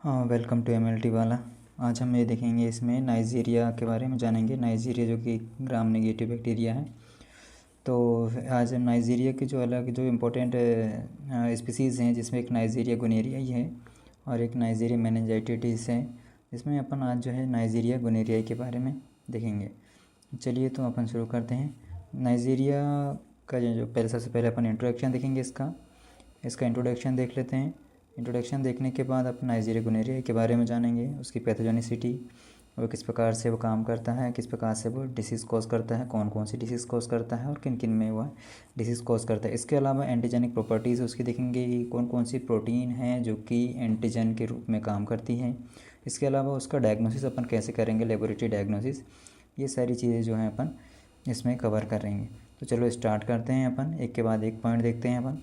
हाँ, welcome to MLT वाला। आज हम ये देखेंगे, इसमें नाइजीरिया के बारे में जानेंगे। नाइजीरिया जो कि ग्राम नेगेटिव बैक्टीरिया है। तो आज हम नाइजीरिया की जो अलग जो इम्पोर्टेंट स्पीसीज़ हैं, जिसमें एक नाइजीरिया गोनेरियाई है और एक नाइजीरिया मेनिंजाइटिस है। इसमें अपन आज जो है नाइजीरिया गोनेरियाई के बारे में देखेंगे। चलिए तो अपन शुरू करते हैं। नाइजीरिया का जो पहले सबसे पहले अपन इंट्रोडक्शन देखेंगे। इसका इंट्रोडक्शन देख लेते हैं। इंट्रोडक्शन देखने के बाद अपन नाइजीरिया गोनेरिया के बारे में जानेंगे, उसकी पैथोजेनिसिटी, वो किस प्रकार से वो काम करता है, किस प्रकार से वो डिसीज़ कॉज करता है, कौन कौन सी डिसीज़ कॉज करता है और किन किन में वह डिसीज़ कॉज करता है। इसके अलावा एंटीजेनिक प्रॉपर्टीज़ उसकी देखेंगे कि कौन कौन सी प्रोटीन हैं जो कि एंटीजन के रूप में काम करती हैं। इसके अलावा उसका डायग्नोसिस अपन कैसे करेंगे, लेबोरेटरी डायग्नोसिस, ये सारी चीज़ें जो हैं अपन इसमें कवर करेंगे। तो चलो स्टार्ट करते हैं। अपन एक के बाद एक पॉइंट देखते हैं अपन।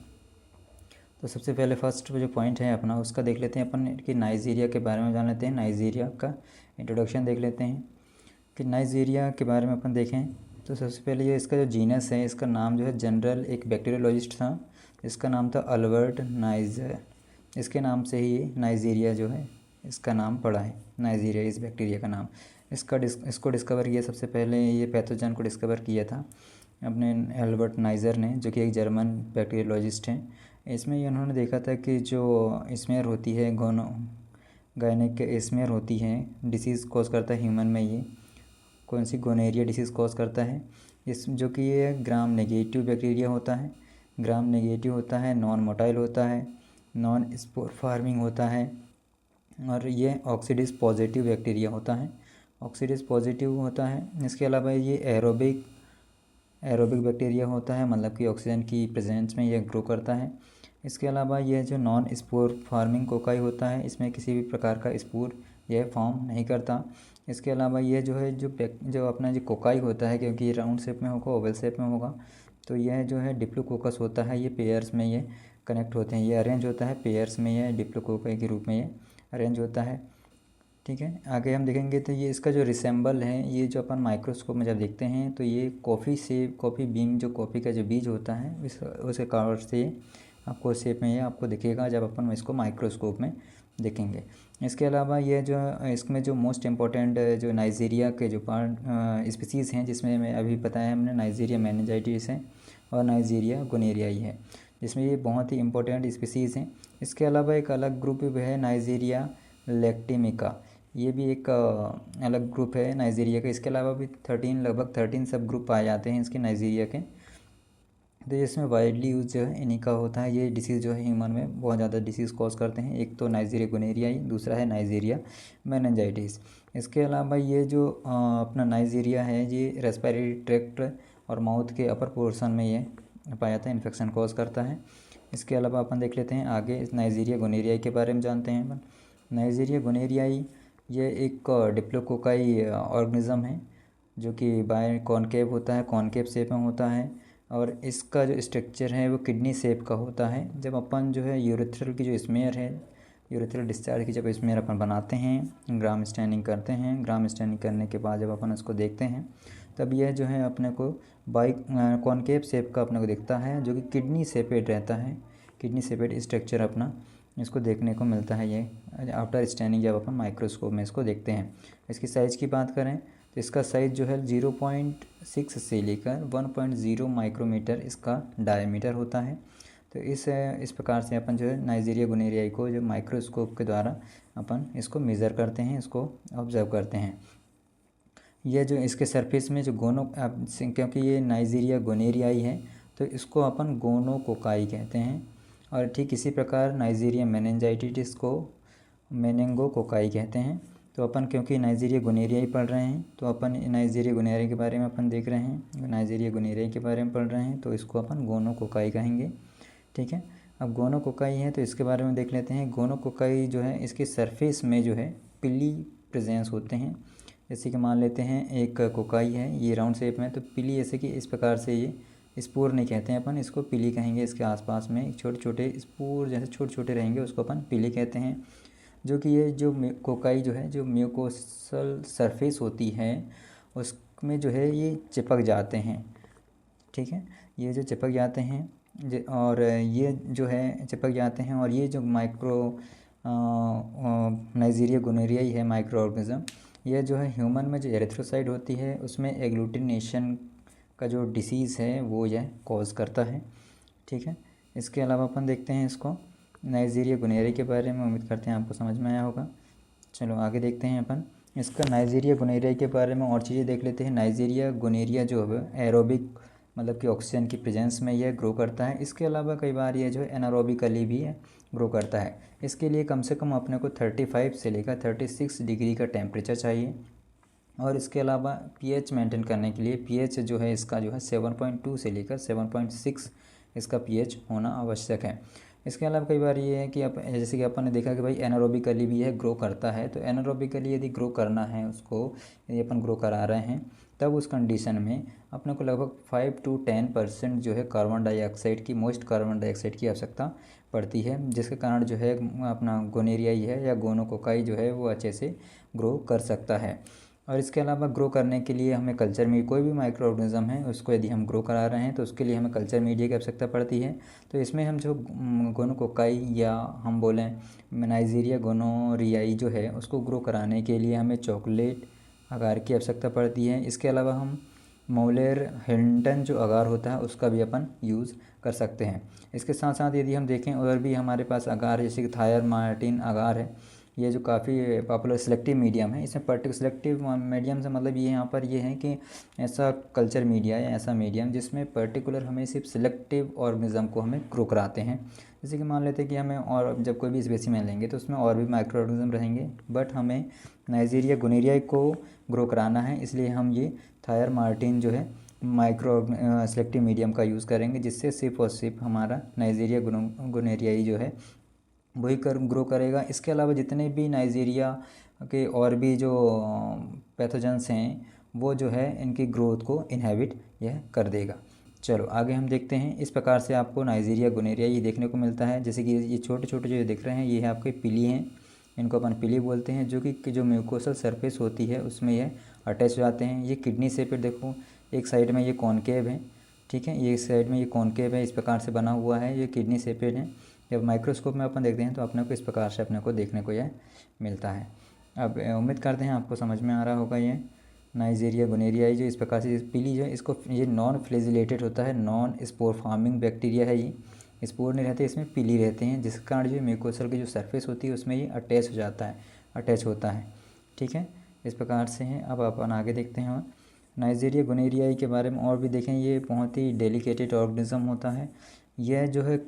तो सबसे पहले फर्स्ट जो पॉइंट है अपना, उसका देख लेते हैं अपन कि नाइजीरिया के बारे में जान लेते हैं। नाइजीरिया का इंट्रोडक्शन देख लेते हैं कि नाइजीरिया के बारे में अपन देखें तो सबसे पहले ये इसका जो जीनस है, इसका नाम जो है जनरल एक बैक्टीरियोलॉजिस्ट था, इसका नाम था अल्बर्ट नाइजर। इसके नाम से ही नाइजीरिया जो है इसका नाम पड़ा है। नाइजीरिया इस बैक्टीरिया का नाम। इसको डिस्कवर किया सबसे पहले, ये पैथोजन को डिस्कवर किया था अपने अल्बर्ट नाइजर ने, जो कि एक जर्मन बैक्टीरियोलॉजिस्ट हैं। इसमें ये उन्होंने देखा था कि जो स्मेयर होती है गायनिक स्मेयर होती है, डिसीज़ कॉज करता है ह्यूमन में। ये कौन सी गोनेरिया डिसीज़ कॉज करता है, इस जो कि ये ग्राम नेगेटिव बैक्टीरिया होता है। ग्राम नेगेटिव होता है, नॉन मोटाइल होता है, नॉन स्पोर फार्मिंग होता है और ये ऑक्सीडेज पॉजिटिव बैक्टीरिया होता है। ऑक्सीडेज पॉजिटिव होता है। इसके अलावा ये एरोबिक बैक्टीरिया होता है, मतलब कि ऑक्सीजन की प्रेजेंस में यह ग्रो करता है। इसके अलावा यह जो नॉन स्पोर फार्मिंग कोकाई होता है, इसमें किसी भी प्रकार का स्पोर यह फॉर्म नहीं करता। इसके अलावा यह जो है जो अपना जो कोकाई होता है, क्योंकि ये राउंड शेप में होगा, ओवल शेप में होगा, तो यह जो है डिप्लोकोकस होता है। ये पेयर्स में ये कनेक्ट होते हैं, ये अरेंज होता है पेयर्स में, यह डिप्लोकोकाई के रूप में ये अरेंज होता है। ठीक है, आगे हम देखेंगे तो ये इसका जो रिसेंबल है, ये जो अपन माइक्रोस्कोप में जब देखते हैं तो ये कॉफ़ी बीन, जो कॉफ़ी का जो बीज होता है, उसके कारण से आपको शेप में ये आपको दिखेगा जब अपन इसको माइक्रोस्कोप में देखेंगे। इसके अलावा ये जो इसमें जो मोस्ट इम्पोर्टेंट जो नाइजीरिया के जो स्पीसीज़ हैं, जिसमें मैं अभी बताया हमने, नाइजीरिया मेनिंजाइटिस है और नाइजीरिया गोनेरियाई है, जिसमें ये बहुत ही इम्पोर्टेंट स्पीसीज़ हैं। इसके अलावा एक अलग ग्रुप भी है, नाइजीरिया लैक्टिमिका, ये भी एक अलग ग्रुप है नाइजीरिया का। इसके अलावा भी लगभग 13 सब ग्रुप पाए जाते हैं इसके नाइजीरिया के। तो इसमें वाइडली यूज जो है इन्हीं का होता है। ये डिसीज़ जो है ह्यूमन में बहुत ज़्यादा डिसीज़ कॉज करते हैं। एक तो नाइजीरिया गोनेरियाई, दूसरा है नाइजीरिया मेनिंजाइटिस। इसके अलावा ये जो अपना नाइजीरिया है, ये रेस्पिरेटरी ट्रैक्ट और माउथ के अपर पोर्शन में ये पाया जाता है, इन्फेक्शन कॉज करता है। इसके अलावा अपन देख लेते हैं आगे इस नाइजीरिया गोनेरियाई के बारे में जानते हैं अपन। नाइजीरिया गोनेरियाई ये एक डिप्लोकोकाई ऑर्गेनिज़म है, जो कि बाय कॉनकेव होता है, कॉनकेव शेप में होता है और इसका जो स्ट्रक्चर है वो किडनी शेप का होता है। जब अपन जो है यूरेथ्रल की जो स्मेयर है, यूरेथ्रल डिस्चार्ज की जब स्मेयर अपन बनाते हैं, ग्राम स्टैनिंग करते हैं, ग्राम स्टैनिंग करने के बाद जब अपन उसको देखते हैं, तब यह जो है अपने को बाई कॉनकेव शेप का अपने को दिखता है, जो कि किडनी शेपेड रहता है। किडनी शेपेड स्ट्रक्चर अपना इसको देखने को मिलता है ये आफ्टर स्टैनिंग, जब अपन माइक्रोस्कोप में इसको देखते हैं। इसकी साइज़ की बात करें तो इसका साइज़ जो है 0.6 से लेकर 1.0 माइक्रोमीटर इसका डायमीटर होता है। तो इस प्रकार से अपन जो है नाइजीरिया गोनेरियाई को जो माइक्रोस्कोप के द्वारा अपन इसको मेज़र करते हैं, इसको ऑब्ज़र्व करते हैं। यह जो इसके सरफेस में जो क्योंकि ये नाइजीरिया गोनेरियाई है तो इसको अपन गोनोकोकाई कहते हैं। और ठीक इसी प्रकार नाइजीरिया मेनिंजाइटिस को मेनिंगोकोकाई कहते हैं। तो अपन क्योंकि नाइजीरिया गोनेरियाई पढ़ रहे हैं, तो अपन नाइजीरिया गोनेरिया के बारे में अपन देख रहे हैं, नाइजीरिया गोनेरियाई के बारे में पढ़ रहे हैं, तो इसको अपन गोनोकोकाई कहेंगे। ठीक है, अब गोनोकोकाई है तो इसके बारे में देख लेते हैं। गोनोकोकाई जो है इसके सरफेस में जो है पिली प्रेजेंस होते हैं। जैसे कि मान लेते हैं एक कोकाई है, ये राउंड शेप में, तो पिली जैसे कि इस प्रकार से, ये स्पोर नहीं कहते हैं अपन, इसको पिली कहेंगे। इसके आसपास में छोटे छोटे स्पोर जैसे छोटे छोटे रहेंगे, उसको अपन पिली कहते हैं। जो कि ये जो कोकाई जो है, जो म्यूकोसल सरफेस होती है, उसमें जो है ये चिपक जाते हैं। ठीक है, ये जो चिपक जाते हैं और ये जो है चिपक जाते हैं, और ये जो नाइजीरिया गोनोरिया ही है माइक्रो ऑर्गेनिज्म। यह जो है ह्यूमन में जो एरिथ्रोसाइट होती है उसमें एग्लूटिनेशन का जो डिसीज़ है वो यह कॉज करता है। ठीक है, इसके अलावा अपन देखते हैं इसको नाइजीरिया गोनोरिया के बारे में। उम्मीद करते हैं आपको समझ में आया होगा। चलो आगे देखते हैं अपन इसका नाइजीरिया गोनोरिया के बारे में और चीज़ें देख लेते हैं। नाइजीरिया गोनोरिया जो है एरोबिक मतलब कि ऑक्सीजन की प्रेजेंस में यह ग्रो करता है। इसके अलावा कई बार ये जो है एनारोबिकली भी ग्रो करता है। इसके लिए कम से कम अपने को 35 से लेकर 36 डिग्री का टेम्परेचर चाहिए। और इसके अलावा पीएच मेंटेन करने के लिए पीएच जो है इसका जो है 7.2 से लेकर 7.6 इसका पीएच होना आवश्यक है। इसके अलावा कई बार ये है कि जैसे कि अपन ने देखा कि भाई एनारोबिकली भी यह ग्रो करता है, तो एनारोबिकली यदि ग्रो करना है उसको, यदि अपन ग्रो करा रहे हैं तब उस कंडीशन में अपने को लगभग 5 to 10% जो है कार्बन डाइऑक्साइड की, मोइस्ट कार्बन डाइऑक्साइड की आवश्यकता पड़ती है, जिसके कारण जो है अपना गोनेरिया ही है या गोनोकोकाई जो है वो अच्छे से ग्रो कर सकता है। और इसके अलावा ग्रो करने के लिए हमें कल्चर में कोई भी माइक्रो ऑर्गेनिज्म है उसको यदि हम ग्रो करा रहे हैं तो उसके लिए हमें कल्चर मीडिया की आवश्यकता पड़ती है। तो इसमें हम जो गोनोकोकाई या हम बोलें नाइजीरिया गोनोरियाई जो है उसको ग्रो कराने के लिए हमें चॉकलेट अगार की आवश्यकता पड़ती है। इसके अलावा हम मोलेर हिल्टन जो अगार होता है उसका भी अपन यूज़ कर सकते हैं। इसके साथ साथ यदि हम देखें और भी हमारे पास अगार है, जैसे कि थायर मार्टिन अगार है, ये जो काफ़ी पॉपुलर सिलेक्टिव मीडियम है। इसमें पर्टिकुलर सिलेक्टिव मीडियम से मतलब ये यहाँ पर ये है कि ऐसा कल्चर मीडिया या ऐसा मीडियम जिसमें पर्टिकुलर हमें सिर्फ सिलेक्टिव ऑर्गेनिज्म को हमें ग्रो कराते हैं। जैसे कि मान लेते हैं कि हमें और जब कोई भी स्पेसीमेन लेंगे तो उसमें और भी माइक्रो ऑर्गेनिज्म रहेंगे, बट हमें नाइजीरिया गोनोरिया को ग्रो कराना है, इसलिए हम ये थायर मार्टिन जो है माइक्रो सिलेक्टिव मीडियम का यूज़ करेंगे, जिससे सिर्फ और सिर्फ हमारा नाइजीरिया गोनोरियाई जो है वही ग्रो करेगा। इसके अलावा जितने भी नाइजीरिया के और भी जो पैथोजेंस हैं वो जो है इनकी ग्रोथ को इनहेबिट यह कर देगा। चलो आगे हम देखते हैं। इस प्रकार से आपको नाइजीरिया गोनोरिया ये देखने को मिलता है। जैसे कि ये छोटे छोटे जो दिख रहे हैं ये है आपके पिली हैं, इनको अपन पिली बोलते हैं, जो कि जो म्यूकोसल सरफेस होती है उसमें यह अटैच हो जाते हैं। ये किडनी शेप देखो, एक साइड में ये कॉनकेव है, ठीक है, ये साइड में ये कॉनकेव है, इस प्रकार से बना हुआ है, ये किडनी शेपेड है। जब माइक्रोस्कोप में अपन देखते हैं तो अपने को इस प्रकार से अपने को देखने को यह मिलता है। अब उम्मीद करते हैं आपको समझ में आ रहा होगा। ये नाइजीरिया गोनोरियाई जो इस प्रकार से पीली जो है इसको ये नॉन फ्लैजिलेटेड होता है, नॉन स्पोर फार्मिंग बैक्टीरिया है। ये स्पोर नहीं रहते, इसमें पीली रहते हैं, जिसके कारण जो म्यूकोसल की जो सरफेस होती है उसमें ये अटैच हो जाता है, अटैच होता है। ठीक है, इस प्रकार से हैं। अब अपन आगे देखते हैं नाइजीरिया गोनोरियाई के बारे में और भी देखें। ये बहुत ही डेलिकेटेड ऑर्गेनिज्म होता है। यह जो है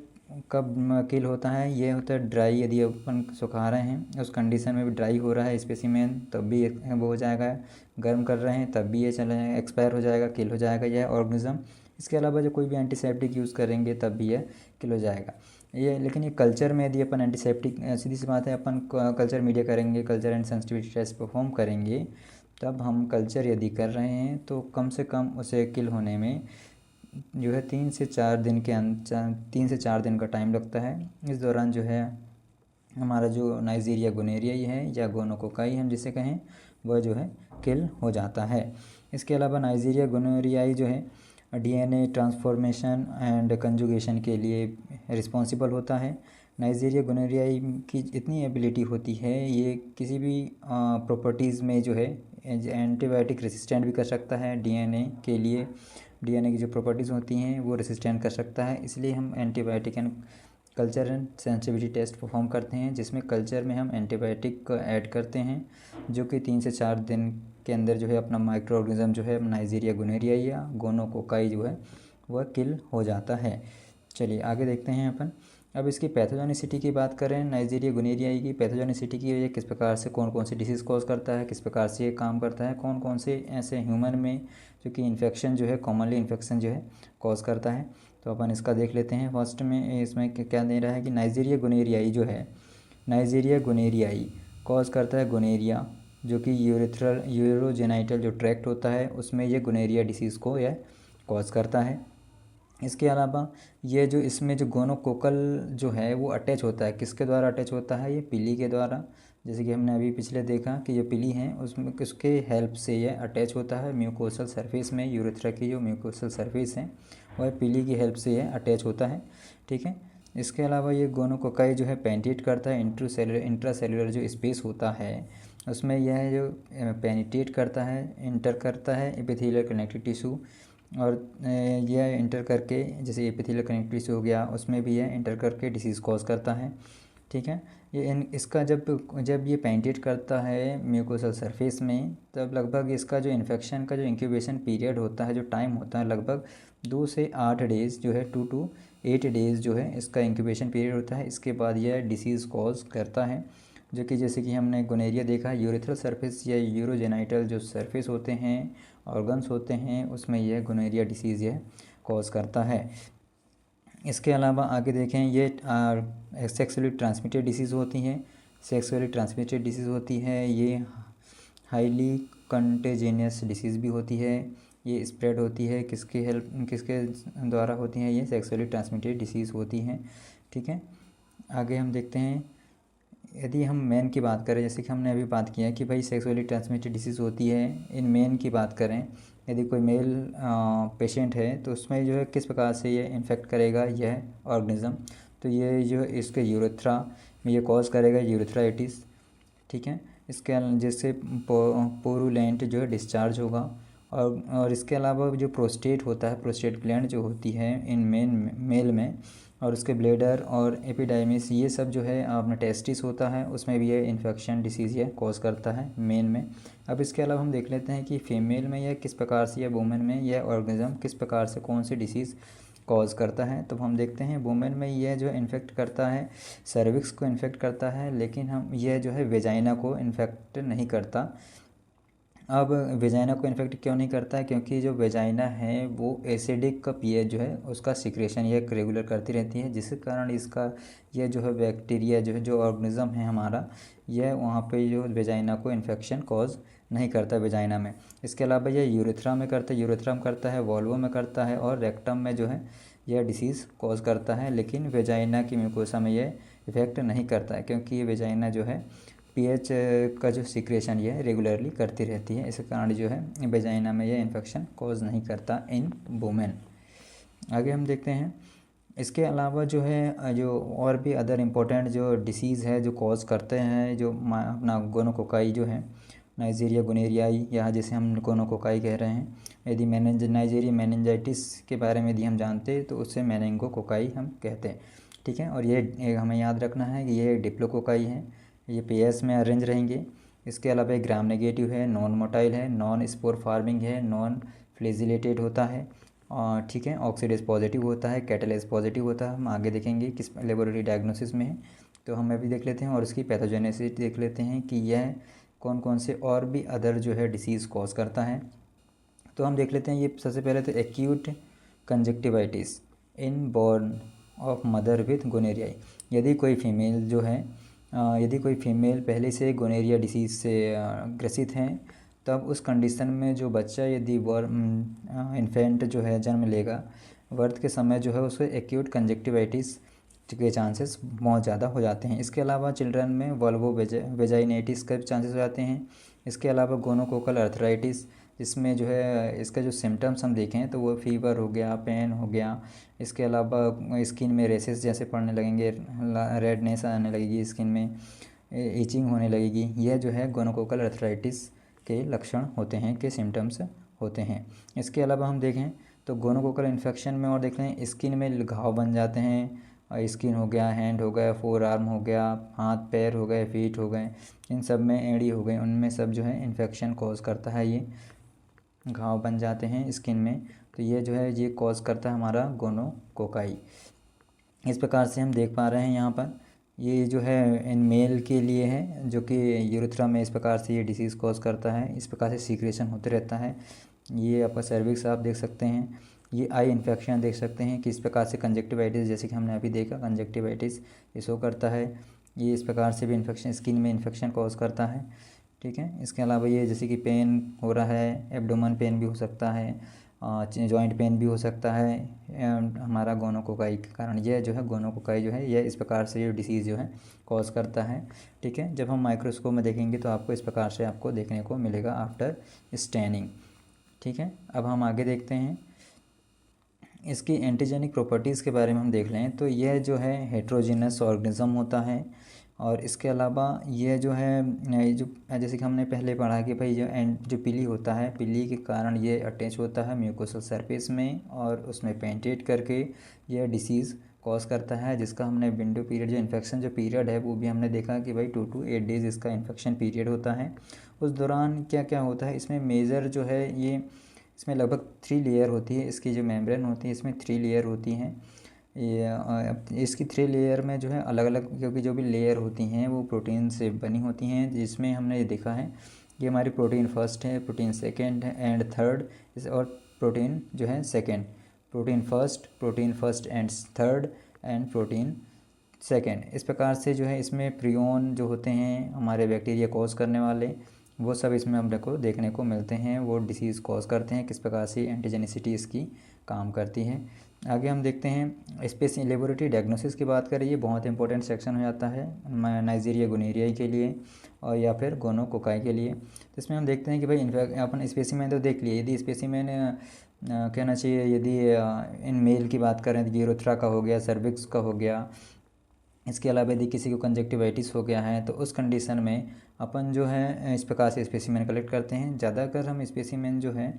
कब किल होता है, ये होता है ड्राई, यदि अपन सुखा रहे हैं उस कंडीशन में भी ड्राई हो रहा है स्पेसिमेन तब भी वो हो जाएगा, गर्म कर रहे हैं तब भी ये चला जाएगा, एक्सपायर हो जाएगा, किल हो जाएगा यह ऑर्गेनिज्म। इसके अलावा जो कोई भी एंटीसेप्टिक यूज़ करेंगे तब भी यह किल हो जाएगा ये। लेकिन ये कल्चर में यदि अपन एंटीसेप्टिक, सीधी सी बात है, अपन कल्चर मीडिया करेंगे, culture and sensitivity test perform करेंगे, तब हम कल्चर यदि कर रहे हैं तो कम से कम उसे किल होने में जो है 3 से 4 दिन के 3 से 4 दिन का टाइम लगता है। इस दौरान जो है हमारा जो नाइजीरिया गोनोरियाई है या गोनोकोकाई हम जिसे कहें वह जो है किल हो जाता है। इसके अलावा नाइजीरिया गोनोरियाई जो है डीएनए ट्रांसफॉर्मेशन एंड कंजुगेशन के लिए रिस्पॉन्सिबल होता है। नाइजीरिया गोनोरियाई की इतनी एबिलिटी होती है, ये किसी भी प्रॉपर्टीज़ में जो है एंटीबायोटिक रेसिस्टेंट भी कर सकता है। डीएनए के लिए डीएनए की जो प्रॉपर्टीज़ होती हैं वो रेसिस्टेंट कर सकता है, इसलिए हम antibiotic and culture and sensitivity test perform करते हैं, जिसमें कल्चर में हम एंटीबायोटिक ऐड करते हैं, जो कि 3 से 4 दिन के अंदर जो है अपना माइक्रो ऑर्गेनिज्म जो है नाइजीरिया गोनोरियाई या गोनोकोकाई जो है वह किल हो जाता है। चलिए आगे देखते हैं अपन। अब इसकी पैथोजेनिसिटी की बात करें, नाइजीरिया गोनोरियाई की पैथोजेनिसिटी की वजह किस प्रकार से कौन कौन सी डिसीज़ कॉज करता है, किस प्रकार से ये काम करता है, कौन कौन से ऐसे ह्यूमन में जो कि इन्फेक्शन जो है कॉमनली इन्फेक्शन जो है कॉज करता है, तो अपन इसका देख लेते हैं। फर्स्ट में इसमें क्या दे रहा है कि नाइजीरिया गोनोरियाई जो है, नाइजीरिया गोनोरियाई कॉज करता है गोनेरिया, जो कि यूरोजेनाइटल जो ट्रैक्ट होता है उसमें ये गोनेरिया डिसीज़ को यह कॉज करता है। इसके अलावा ये जो इसमें जो गोनोकोकल जो है वो अटैच होता है, किसके द्वारा अटैच होता है, ये पिली के द्वारा। जैसे कि हमने अभी पिछले देखा कि जो पिली हैं उसमें किसके हेल्प से ये अटैच होता है म्यूकोसल सरफेस में, यूरेथ्रा की जो म्यूकोसल सरफेस है वह पिली की हेल्प से ये अटैच होता है। ठीक है, इसके अलावा ये गोनोकोकाई जो है पेनिट्रेट करता है इंट्रासेलुलर जो स्पेस होता है उसमें यह जो पेनिट्रेट करता है, इंटर करता है एपिथेलियल कनेक्टिव टिश्यू, और यह इंटर करके जैसे एपिथेलियल कनेक्टिव टिश्यू हो गया उसमें भी यह इंटर करके डिसीज़ कॉज करता है। ठीक है, इसका जब ये पेनिट्रेट करता है म्यूकोसल सरफेस में, तब लगभग इसका जो इन्फेक्शन का जो इंक्यूबेशन पीरियड होता है, जो टाइम होता है, लगभग 2 से 8 डेज़ जो है 2 to 8 डेज़ जो है इसका इंक्यूबेशन पीरियड होता है। इसके बाद यह डिसीज़ कॉज करता है, जो कि जैसे कि हमने गोनेरिया देखा, यूरेथ्रल सरफेस या यूरोजेनाइटल जो सरफेस होते हैं, ऑर्गन्स होते हैं, उसमें यह गोनेरिया डिसीज़ यह कॉज करता है। इसके अलावा आगे देखें, ये सेक्सुअली ट्रांसमिटेड डिसीज़ होती हैं। सेक्सुअली ट्रांसमिटेड डिसीज़ होती है, ये हाईली कंटेजिनियस डिसीज़ भी होती है। ये स्प्रेड होती है किसके द्वारा होती हैं, ये सेक्सुअली ट्रांसमिटेड डिसीज़ होती हैं। ठीक है, आगे हम देखते हैं, यदि हम मेन की बात करें, जैसे कि हमने अभी बात किया कि भाई सेक्सुअली ट्रांसमिटेड डिसीज़ होती है, इन मेन की बात करें, यदि कोई मेल पेशेंट है तो उसमें जो है किस प्रकार से ये इन्फेक्ट करेगा यह ऑर्गेनिज़म, तो ये जो इसके यूरेथ्रा में ये कॉज करेगा यूरेथ्राइटिस। ठीक है, जिससे पोरुलेंट जो है डिस्चार्ज होगा, और इसके अलावा जो प्रोस्टेट होता है, प्रोस्टेट ग्लैंड जो होती है इन मेल में, और उसके ब्लेडर और एपिडाइमिस, ये सब जो है अपना टेस्टिस होता है, उसमें भी ये इन्फेक्शन डिसीज़ ये कॉज करता है मेन में। अब इसके अलावा हम देख लेते हैं कि फ़ीमेल में यह किस प्रकार से, या वुमेन में यह ऑर्गेनिज्म किस प्रकार से कौन सी डिसीज़ कॉज करता है। तो हम देखते हैं वुमेन में यह जो इन्फेक्ट करता है सर्विक्स को इन्फेक्ट करता है, लेकिन हम यह जो है वेजाइना को इन्फेक्ट नहीं करता। अब वेजाइना को इन्फेक्ट क्यों नहीं करता है, क्योंकि जो वेजाइना है वो एसिडिक का पीएच जो है उसका सिक्रेशन यह रेगुलर करती रहती है, जिसके कारण इसका यह जो है बैक्टीरिया जो है, जो ऑर्गेनिज्म है हमारा, यह वहाँ पे जो वेजाइना को इन्फेक्शन कॉज नहीं करता वेजाइना में। इसके अलावा यह यूरेथ्रा में करता है, यूरेथ्रा में करता है, वॉल्वो में करता है, और रेक्टम में जो है यह डिसीज़ कॉज करता है, लेकिन वेजाइना की म्यूकोसा में यह इफेक्ट नहीं करता है, क्योंकि ये वेजाइना जो है पीएच का जो सिक्रेशन ये रेगुलरली करती रहती है, इस कारण जो है वेजाइना में यह इन्फेक्शन कॉज नहीं करता इन वुमेन। आगे हम देखते हैं, इसके अलावा जो है जो और भी अदर इम्पोर्टेंट जो डिसीज़ है जो कॉज करते हैं, जो अपना गोनोकोकाई जो है, नाइजीरिया गोनेरियाई, या जिसे हम गोनोकोकाई कह रहे हैं, यदि नाइजीरिया मेनिंजाइटिस के बारे में यदि हम जानते तो उससे मेनिंगोकोकाई हम कहते हैं। ठीक है, और ये हमें याद रखना है कि ये डिप्लोकोकाई है, ये पेयर्स में अरेंज रहेंगे। इसके अलावा एक ग्राम नेगेटिव है, नॉन मोटाइल है, नॉन स्पोर फार्मिंग है, नॉन फ्लेजिलेटेड होता है, और ठीक है, ऑक्सीडेज पॉजिटिव होता है, कैटलेज पॉजिटिव होता है। हम आगे देखेंगे किस लेबोरेटरी डायग्नोसिस में है, तो हम अभी देख लेते हैं, और इसकी पैथोजेनेसिस देख लेते हैं कि यह कौन कौन से और भी अदर जो है डिसीज़ कॉज करता है। तो हम देख लेते हैं, ये सबसे पहले तो acute conjunctivitis in born of mother with gonorrhoea. यदि कोई फीमेल जो है यदि कोई फीमेल पहले से गोनेरिया डिसीज़ से ग्रसित हैं, तब उस कंडीशन में जो बच्चा यदि इन्फेंट जो है जन्म लेगा, बर्थ के समय जो है उसको एक्यूट कंजक्टिवाइटिस के चांसेस बहुत ज़्यादा हो जाते हैं। इसके अलावा चिल्ड्रन में वल्वो वेजाइनेटिस का भी चांसेस हो जाते हैं। इसके अलावा गोनोकोकल अर्थराइटिस, जिसमें जो है इसका जो सिम्टम्स हम देखें तो वो फीवर हो गया, पेन हो गया, इसके अलावा स्किन में रेसेस जैसे पड़ने लगेंगे, रेडनेस आने लगेगी स्किन में, इचिंग होने लगेगी। यह जो है गोनोकोकल अर्थराइटिस के लक्षण होते हैं, के सिम्टम्स होते हैं। इसके अलावा हम देखें तो गोनोकोकल इन्फेक्शन में और देख लें, स्किन में घाव बन जाते हैं, स्किन हो गया, हैंड हो गया, फोर आर्म हो गया, हाथ पैर हो गए, फीट हो गए, इन सब में एड़ी हो गई, उनमें सब जो है इन्फेक्शन कॉज करता है, ये घाव बन जाते हैं स्किन में, तो ये जो है ये कॉज करता है हमारा गोनोकोकाई। इस प्रकार से हम देख पा रहे हैं यहाँ पर, ये जो है इन मेल के लिए है, जो कि यूरेथ्रा में इस प्रकार से ये डिसीज़ कॉज करता है, इस प्रकार से सीक्रेशन होते रहता है। ये आपका सर्विक्स आप देख सकते हैं, ये आई इन्फेक्शन देख सकते हैं कि इस प्रकार से कंजक्टिवाइटिस, जैसे कि हमने अभी देखा कंजक्टिवाइटिस ये शो करता है, ये इस प्रकार से भी इन्फेक्शन स्किन में इन्फेक्शन कॉज करता है। ठीक है, इसके अलावा ये जैसे कि पेन हो रहा है, एब्डोमेन पेन भी हो सकता है, जॉइंट पेन भी हो सकता है, हमारा गोनोकोकाई के कारण। यह जो है गोनोकोकाई जो है यह इस प्रकार से ये डिसीज़ जो है कॉज करता है। ठीक है, जब हम माइक्रोस्कोप में देखेंगे तो आपको इस प्रकार से आपको देखने को मिलेगा आफ्टर स्टैनिंग। ठीक है, अब हम आगे देखते हैं, इसकी एंटीजेनिक प्रॉपर्टीज़ के बारे में हम देख लें तो यह जो है हेट्रोजीनस ऑर्गेनिज्म होता है। और इसके अलावा यह जो है ये जो जैसे कि हमने पहले पढ़ा कि भाई जो पिली होता है, पिली के कारण ये अटैच होता है म्यूकोसल सरफेस में और उसमें पेनिट्रेट करके यह डिसीज़ कॉज करता है, जिसका हमने विंडो पीरियड जो इन्फेक्शन जो पीरियड है वो भी हमने देखा कि भाई 2 to 8 डेज़ इसका इन्फेक्शन पीरियड होता है। उस दौरान क्या क्या होता है, इसमें मेजर जो है ये इसमें लगभग 3 लेयर होती है, इसकी जो मेम्ब्रेन होती है इसमें 3 लेयर होती हैं। ये इसकी 3 लेयर में जो है अलग अलग, क्योंकि जो भी लेयर होती हैं वो प्रोटीन से बनी होती हैं, जिसमें हमने ये देखा है कि हमारी प्रोटीन फर्स्ट है, प्रोटीन सेकंड है एंड थर्ड और प्रोटीन जो है second, protein first and third and protein second. इस प्रकार से जो है इसमें प्रियोन जो होते हैं हमारे बैक्टीरिया कॉज करने वाले, वो सब इसमें हम को देखने को मिलते हैं, वो डिसीज़ कॉज करते हैं, किस प्रकार से एंटीजेनिसिटी इसकी काम करती है। आगे हम देखते हैं स्पेस लेबोरेटरी डायग्नोसिस की बात करें, ये बहुत इंपॉर्टेंट सेक्शन हो जाता है नाइजीरिया गोनेरिया के लिए और या फिर गोनोकोकाई के लिए। तो इसमें हम देखते हैं कि भाई इनफैक्ट अपन स्पेसिमेन तो देख लिए, यदि स्पेसिमेन कहना चाहिए, यदि इन मेल की बात करें तो यूरेथ्रा का हो गया, सर्विक्स का हो गया, इसके अलावा यदि किसी को कंजक्टिवाइटिस हो गया है तो उस कंडीशन में अपन जो है इस प्रकार से स्पेसिमेन कलेक्ट करते हैं। ज़्यादातर हम स्पेसिमेन जो है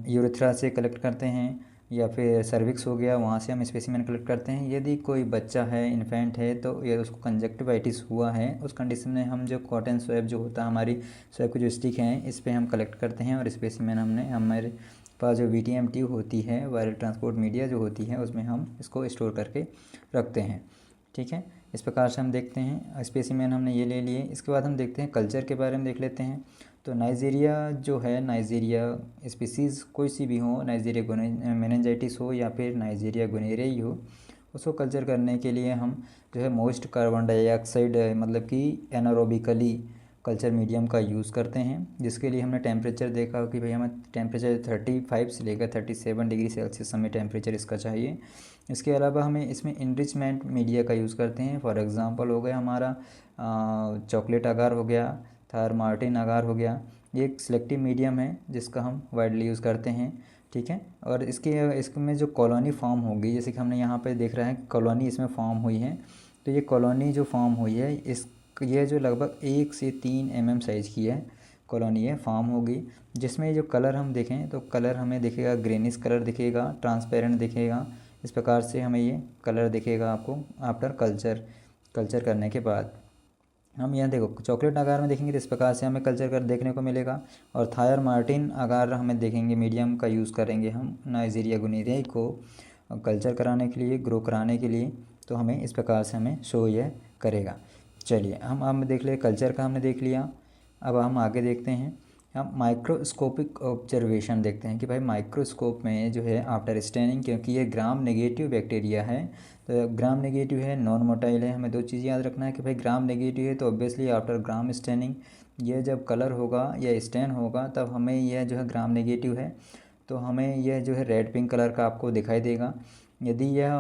यूरेथ्रा से कलेक्ट करते हैं या फिर सर्विक्स हो गया, वहाँ से हम स्पेसिमेन कलेक्ट करते हैं। यदि कोई बच्चा है, इन्फेंट है, तो यदि उसको कंजक्टिवाइटिस हुआ है उस कंडीशन में हम जो कॉटन स्वैब जो होता है, हमारी स्वैब की जो स्टिक हैं इस पर हम कलेक्ट करते हैं और स्पेसिमेन हमने हमारे पास जो VTM ट्यूब होती है, वायरल ट्रांसपोर्ट मीडिया जो होती है, उसमें हम इसको स्टोर करके रखते हैं। ठीक है, इस प्रकार से हम देखते हैं स्पेसिमेन हमने ये ले लिए। इसके बाद हम देखते हैं कल्चर के बारे में देख लेते हैं। तो नाइजीरिया जो है, नाइजीरिया स्पीसीज़ कोई सी भी हो, नाइजीरिया मेनिंजाइटिस हो या फिर नाइजीरिया गोनेरिया ही हो, उसको कल्चर करने के लिए हम जो है मोस्ट कार्बन डाइऑक्साइड मतलब कि एनारोबिकली कल्चर मीडियम का यूज़ करते हैं, जिसके लिए हमने टेम्परेचर देखा कि भाई हमें टेम्परेचर 35 से लेकर 37 डिग्री सेल्सियस हमें टेम्परेचर इसका चाहिए। इसके अलावा हमें इसमें इनरिचमेंट मीडिया का यूज़ करते हैं। फॉर एग्ज़ाम्पल हो गया हमारा चॉकलेट अगार हो गया, थार मार्टिन अगार हो गया, ये एक सिलेक्टिव मीडियम है जिसका हम वाइडली यूज़ करते हैं। ठीक है, और इसमें जो कॉलोनी फॉर्म होगी, जैसे कि हमने यहाँ पे देख रहे हैं कॉलोनी इसमें फॉर्म हुई है, तो ये कॉलोनी जो फॉर्म हुई है ये जो लगभग 1 से 3 mm साइज़ की है कॉलोनी है फॉर्म होगी, जिसमें जो कलर हम देखें तो कलर हमें दिखेगा ग्रेनिश कलर दिखेगा, ट्रांसपेरेंट दिखेगा। इस प्रकार से हमें ये कलर दिखेगा आपको आफ्टर कल्चर करने के बाद। हम यहाँ देखो चॉकलेट आकार में देखेंगे तो इस प्रकार से हमें कल्चर कर देखने को मिलेगा। और थायर मार्टिन आकार हमें देखेंगे, मीडियम का यूज़ करेंगे हम नाइजीरिया गोनेरिया को कल्चर कराने के लिए, ग्रो कराने के लिए, तो हमें इस प्रकार से हमें शो यह करेगा। चलिए हम देख ले, कल्चर का हमने देख लिया। अब हम आगे देखते हैं, हम माइक्रोस्कोपिक ऑब्जर्वेशन देखते हैं कि भाई माइक्रोस्कोप में जो है आफ्टर स्टेनिंग, क्योंकि ये ग्राम नेगेटिव बैक्टीरिया है, तो ग्राम नेगेटिव है, नॉन मोटाइल है, हमें 2 चीज़ याद रखना है कि भाई ग्राम नेगेटिव है तो ऑब्वियसली आफ्टर ग्राम स्टेनिंग ये जब कलर होगा या स्टेन होगा तब हमें यह जो है ग्राम नेगेटिव है तो हमें यह जो है रेड पिंक कलर का आपको दिखाई देगा। यदि यह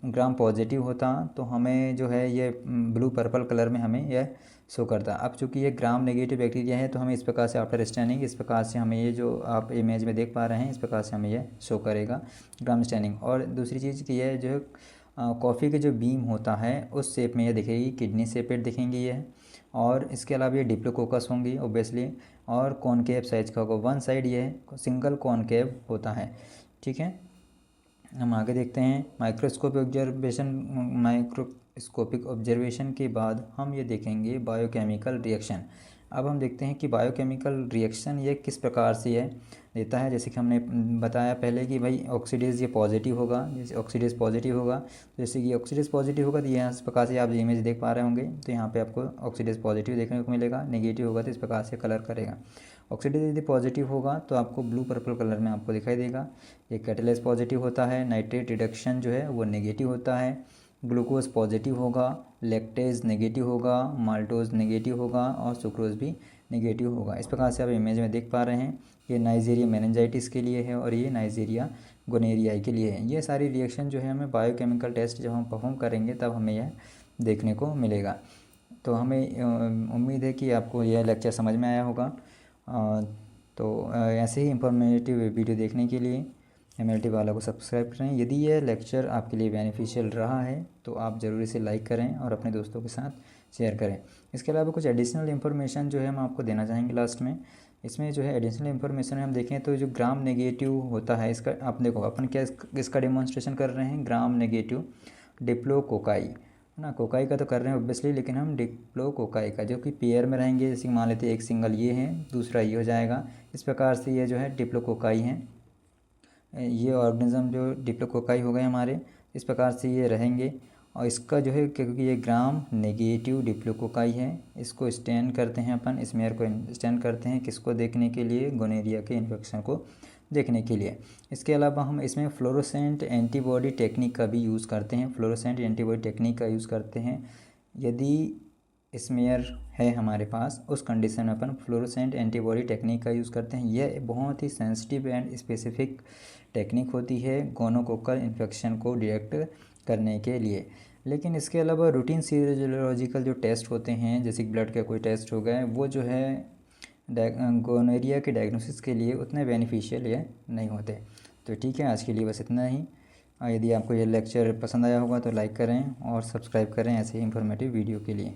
ग्राम पॉजिटिव होता तो हमें जो है ये ब्लू पर्पल कलर में हमें यह शो करता। अब चूँकि ये ग्राम नेगेटिव बैक्टीरिया है तो हमें इस प्रकार से आफ्टर स्टैनिंग इस प्रकार से हमें ये जो आप इमेज में देख पा रहे हैं इस प्रकार से हमें यह शो करेगा ग्राम स्टैनिंग। और दूसरी चीज़ कि यह जो है कॉफ़ी के जो बीम होता है उस शेप में यह दिखेगी, किडनी शेपेड दिखेंगी यह। और इसके अलावा ये डिप्लोकोकस होंगी ऑब्वियसली, और कॉनकेव साइज का होगा, वन साइड ये सिंगल कॉनकेव होता है। ठीक है, हम आगे देखते हैं माइक्रोस्कोपिक ऑब्जर्वेशन के बाद हम ये देखेंगे बायोकेमिकल रिएक्शन। अब हम देखते हैं कि बायोकेमिकल रिएक्शन ये किस प्रकार से है देता है। जैसे कि हमने बताया पहले कि भाई ऑक्सीडेज ये पॉजिटिव होगा, जैसे ऑक्सीडेज पॉजिटिव होगा, जैसे कि ऑक्सीडेज पॉजिटिव होगा तो यहाँ इस प्रकार से आप इमेज देख पा रहे होंगे, तो यहाँ पे आपको ऑक्सीडेज पॉजिटिव देखने को मिलेगा। नेगेटिव होगा तो इस प्रकार से कलर करेगा। ऑक्सीडेज यदि पॉजिटिव होगा तो आपको ब्लू पर्पल कलर में आपको दिखाई देगा। ये कैटलेस पॉजिटिव होता है, नाइट्रेट रिडक्शन जो है वो नेगेटिव होता है, ग्लूकोज पॉजिटिव होगा, लैक्टेज नेगेटिव होगा, माल्टोज नेगेटिव होगा और सुक्रोज भी नेगेटिव होगा। इस प्रकार से आप इमेज में देख पा रहे हैं, ये नाइजीरिया मेनिंजाइटिस के लिए है और ये नाइजीरिया गोनेरियाई के लिए है। ये सारी रिएक्शन जो है हमें बायोकेमिकल टेस्ट जब हम परफॉर्म करेंगे तब हमें यह देखने को मिलेगा। तो हमें उम्मीद है कि आपको यह लेक्चर समझ में आया होगा। तो ऐसे ही इंफॉर्मेटिव वीडियो देखने के लिए MLT वाला को सब्सक्राइब करें। यदि यह लेक्चर आपके लिए बेनिफिशियल रहा है तो आप ज़रूर इसे लाइक करें और अपने दोस्तों के साथ शेयर करें। इसके अलावा कुछ एडिशनल इन्फॉर्मेशन जो है हम आपको देना चाहेंगे लास्ट में। इसमें जो है एडिशनल इन्फॉर्मेशन हम देखें तो जो ग्राम नेगेटिव होता है, इसका आप देखो अपन क्या इसका डेमोन्स्ट्रेशन कर रहे हैं, ग्राम नेगेटिव डिप्लोकोकाई, है ना। कोकाई का तो कर रहे हैं ऑब्वियसली, लेकिन हम डिप्लोकोकाई का, जो कि पेयर में रहेंगे, जैसे मान लेते हैं एक सिंगल ये है, दूसरा ये हो जाएगा, इस प्रकार से ये जो है डिप्लोकोकाई हैं। ये ऑर्गेनिज्म जो डिप्लोकोकाई हो गए हमारे, इस प्रकार से ये रहेंगे। और इसका जो है, क्योंकि ये ग्राम नेगेटिव डिप्लोकोकाई है, इसको स्टैन करते हैं अपन, स्मेयर को स्टैन करते हैं, किसको देखने के लिए, गोनेरिया के इन्फेक्शन को देखने के लिए। इसके अलावा हम इसमें फ्लोरोसेंट एंटीबॉडी टेक्निक का भी यूज़ करते हैं, फ्लोरोसेंट एंटीबॉडी टेक्निक का यूज़ करते हैं। यदि स्मेयर है हमारे पास, उस कंडीशन में अपन फ्लोरोसेंट एंटीबॉडी टेक्निक का यूज़ करते हैं। यह बहुत ही सेंसिटिव एंड स्पेसिफिक टेक्निक होती है गोनोकोकल इन्फेक्शन को डिटेक्ट करने के लिए। लेकिन इसके अलावा रूटीन सीरोलॉजिकल जो टेस्ट होते हैं, जैसे कि ब्लड का कोई टेस्ट हो गया, वो जो है गोनोरिया के डायग्नोसिस के लिए उतने बेनिफिशियल या नहीं होते। तो ठीक है, आज के लिए बस इतना ही। यदि आपको ये लेक्चर पसंद आया होगा तो लाइक करें और सब्सक्राइब करें ऐसे ही इंफॉर्मेटिव वीडियो के लिए।